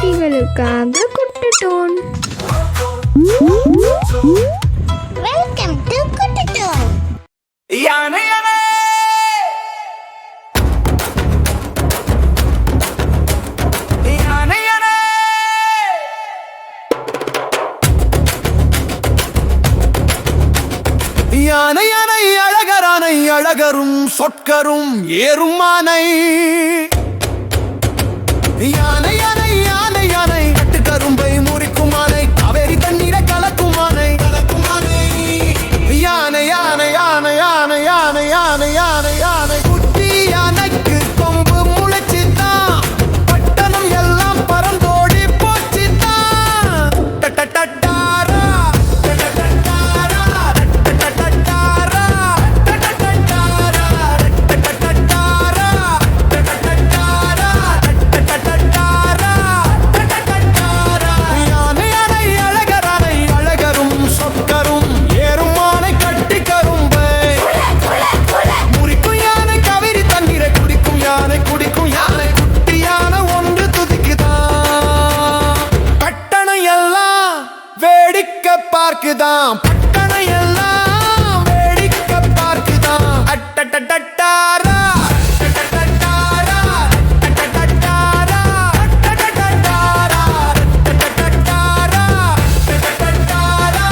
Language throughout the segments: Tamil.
குட்டிகளுக்காக குட்டட்டோன். Welcome to குட்டட்டோன். யானை யானை யானை யானை யானை யானை அழகரானை அழகரும் சொற்கரும் ஏறும் ஆனை. யானை யானை யானை யானை கட்டுக்கரும்பை முறிக்கும் ஆனை, காவேரி தண்ணீரை கலக்கும் ஆனை. யானை யானை யானை யானை யானை யானை யானை யானை குட்டி யானைக்கு கொம்பு முளைச்சுதான், பட்டணம் எல்லாம் பறந்தோடி போச்சுதான். டட்டட்டாரா டட்டட்டாரா டட்டட்டாரா டட்டட்டாரா டட்டட்டாரா டட்டட்டாரா டட்டட்டாரா டட்டட்டாரா. யானை யானை அழகரானை அழகரும் சொற்கரும் ஏறும் ஆனை, கட்டி கரும்பை முறிக்கும் யானை, காவிரி தண்ணீரை குடிக்கும் யானை. குடிக்கும் யானை குட்டி யானை ஒன்று துதிக்குதான். பட்டணம் எல்லாம் வேடிக்கை பார்க்குதான், பட்டணம் எல்லாம் வேடிக்கை பார்க்குதான். அட்டட்டட்டாரா டட்டட்டாரா டட்டட்டாரா டட்டட்டாரா டட்டட்டாரா டட்டட்டாரா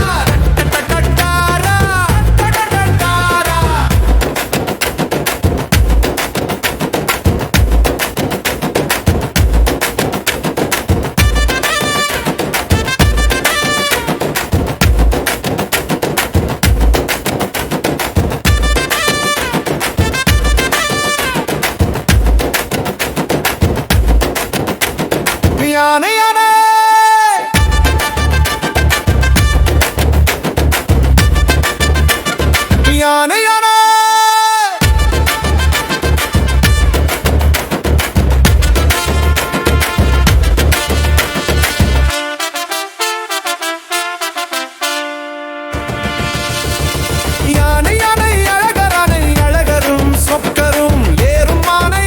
டட்டட்டாரா டட்டட்டாரா. யானை யானை யானை யானை யானை யானை அழகரானை அழகரும் சொற்கரும் ஏறும் ஆனை.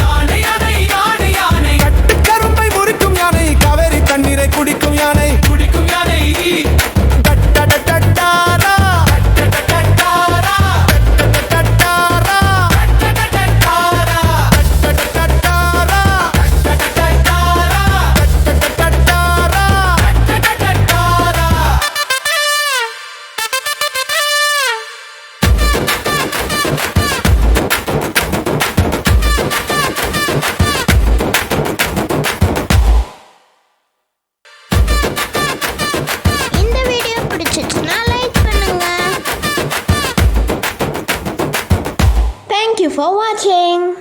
யானை யானை யானை யானை கட்டுக்கரும்பை முறிக்கும் யானை, காவேரி தண்ணீரை குடிக்கும் யானை. குடிக்கும் யானை. டட்டட்டட்டாரா டட்டட்டட்டாரா டட்டட்டட்டாரா டட்டட்டட்டாரா டட்டட்டட்டாரா டட்டட்டட்டாரா டட்டட்டட்டாரா டட்டட்டட்டாரா. இந்த வீடியோ பிடிச்சிச்சுன்னா லைக் பண்ணுங்க. Thank you for watching.